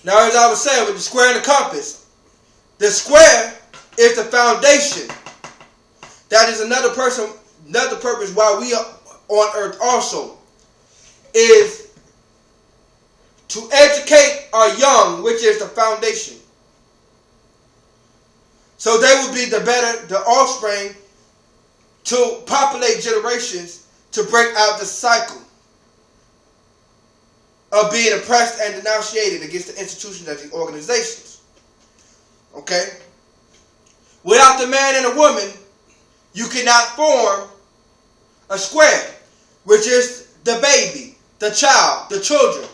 Now, as I was saying, with the square and the compass, the square is the foundation. That is another purpose why we are on earth also, is to educate our young, which is the foundation. So they will be the offspring to populate generations to break out the cycle of being oppressed and denunciated against the institutions of the organizations. Okay? Without the man and the woman, you cannot form a square, which is the baby, the child, the children.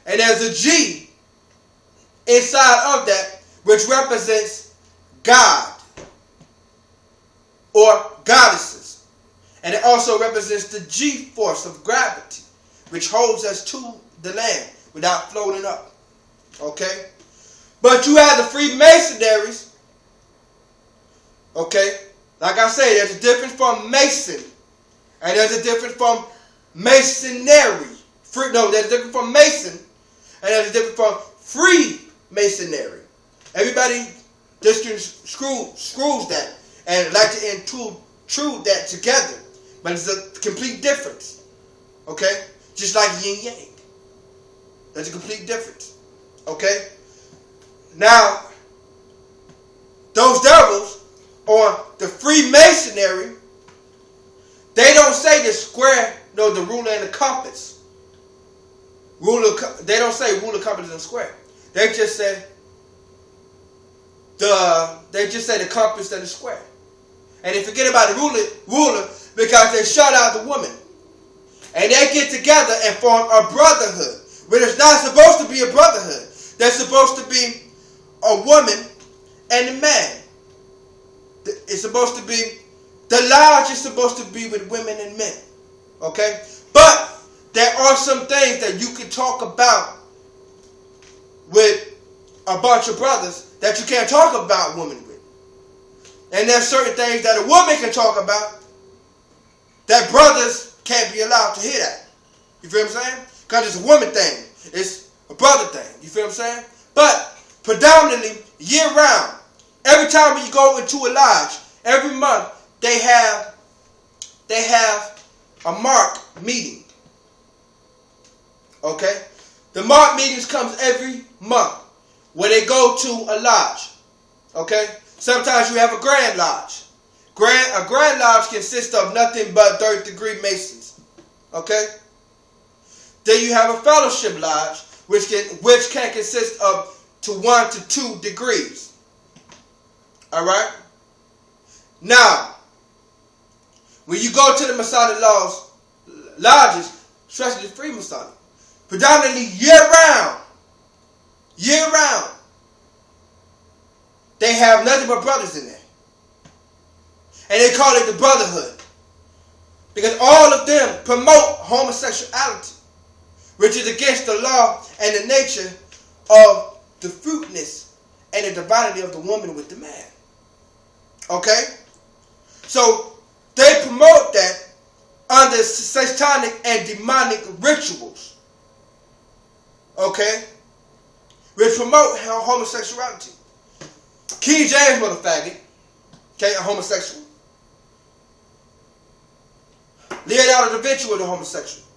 And there's a G inside of that, which represents God or goddesses. And it also represents the G force of gravity, which holds us to the land without floating up. Okay? But you have the Freemasonries. Okay? Like I say, there's a difference from Mason. And there's a difference from Masonry. There's a difference from Mason. And there's a difference from Freemasonry. Everybody just screws that and like to intrude that together. But it's a complete difference. Okay? Just like yin yang. There's a complete difference. Okay? Now, those devils on the Freemasonry, they don't say the square, no, the ruler and the compass. They don't say ruler, compass, and square. They just say the compass and the square. And they forget about the ruler because they shut out the woman. And they get together and form a brotherhood. But it's not supposed to be a brotherhood. They're supposed to be a woman and a man. It's supposed to be, the lodge is supposed to be with women and men. Okay? But there are some things that you can talk about with a bunch of brothers that you can't talk about women with. And there's certain things that a woman can talk about that brothers can't be allowed to hear that. You feel what I'm saying? Because it's a woman thing. It's a brother thing. You feel what I'm saying? But predominantly, year round, every time when you go into a lodge, every month they have a mark meeting. Okay? The mark meetings comes every month where they go to a lodge. Okay? Sometimes you have a grand lodge. A grand lodge consists of nothing but third-degree Masons. Okay? Then you have a fellowship lodge, which can consist of to 1 to 2 degrees. All right? Now, when you go to the Masonic lodges, especially the Free Masonic, predominantly year-round, they have nothing but brothers in there. And they call it the Brotherhood. Because all of them promote homosexuality, which is against the law and the nature of the fruitness and the divinity of the woman with the man. Okay? So, they promote that under satanic and demonic rituals. Okay? Which promote homosexuality. King James was a faggot. Okay, a homosexual. Leonardo da Vinci was a homosexual.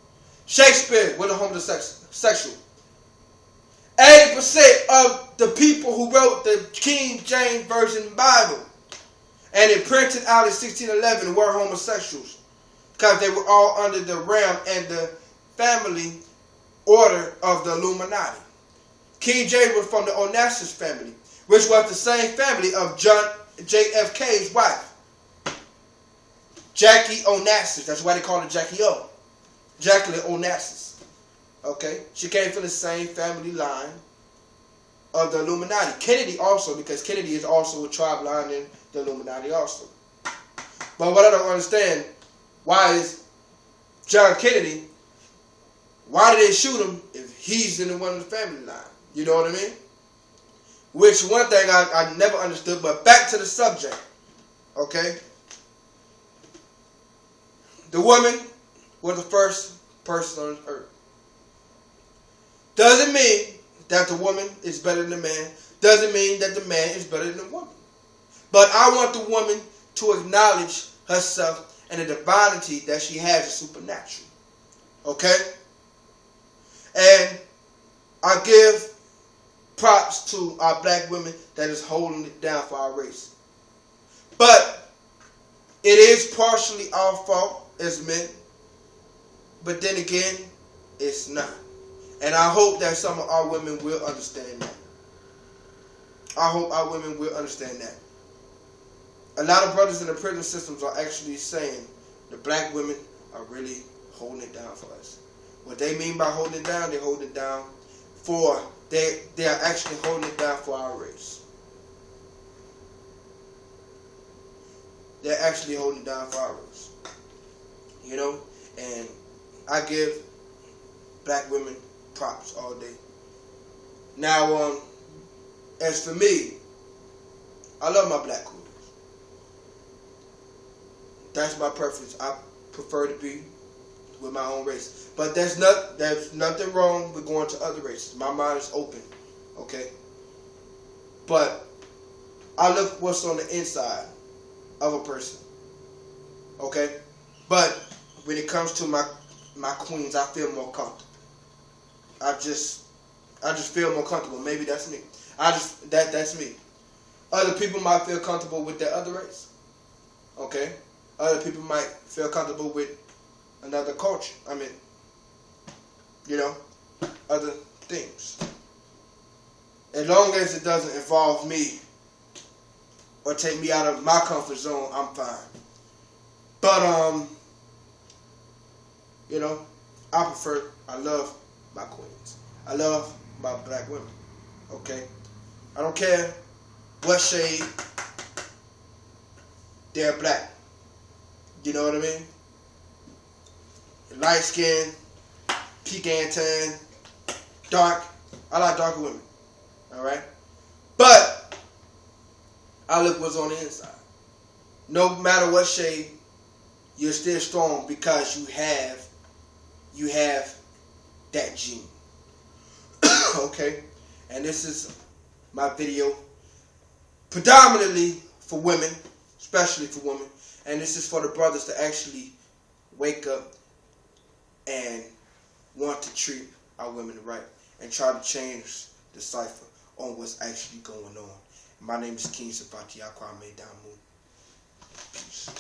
Shakespeare was a homosexual. 80% of the people who wrote the King James Version Bible and it printed out in 1611 were homosexuals because they were all under the realm and the family order of the Illuminati. King James was from the Onassis family, which was the same family of John JFK's wife, Jackie Onassis. That's why they call her Jackie O. Jacqueline Onassis. Okay? She came from the same family line of the Illuminati. Kennedy also, because Kennedy is also a tribe line in the Illuminati also. But what I don't understand, why is John Kennedy, why did they shoot him if he's in one of the family line? You know what I mean? Which one thing I never understood, but back to the subject. Okay? The woman was the first person on earth. Doesn't mean that the woman is better than the man doesn't mean that the man is better than the woman. But I want the woman to acknowledge herself and the divinity that she has is supernatural. Okay? And I give props to our black women that is holding it down for our race. But it is partially our fault as men. But then again, it's not. And I hope that some of our women will understand that. I hope our women will understand that. A lot of brothers in the prison systems are actually saying the black women are really holding it down for us. What they mean by holding it down, they hold it down for, they are actually holding it down for our race. They're actually holding it down for our race. You know? And I give black women props all day. Now, as for me, I love my black queens. That's my preference. I prefer to be with my own race. But there's nothing wrong with going to other races. My mind is open. Okay? But I look what's on the inside of a person. Okay? But when it comes to my queens, I feel more comfortable. I just feel more comfortable. Maybe that's me. That's me. Other people might feel comfortable with their other race. Okay? Other people might feel comfortable with another culture. I mean, you know, other things. As long as it doesn't involve me or take me out of my comfort zone, I'm fine. But, you know, I love my queens. I love my black women. Okay? I don't care what shade they're black. You know what I mean? Light skin, pecan tan, dark. I like darker women. Alright? But I look what's on the inside. No matter what shade, you're still strong because you have that gene. Okay? And this is my video predominantly for women, especially for women. And this is for the brothers to actually wake up and want to treat our women right and try to change the cipher on what's actually going on. My name is King Shephatiah. Damu. Peace.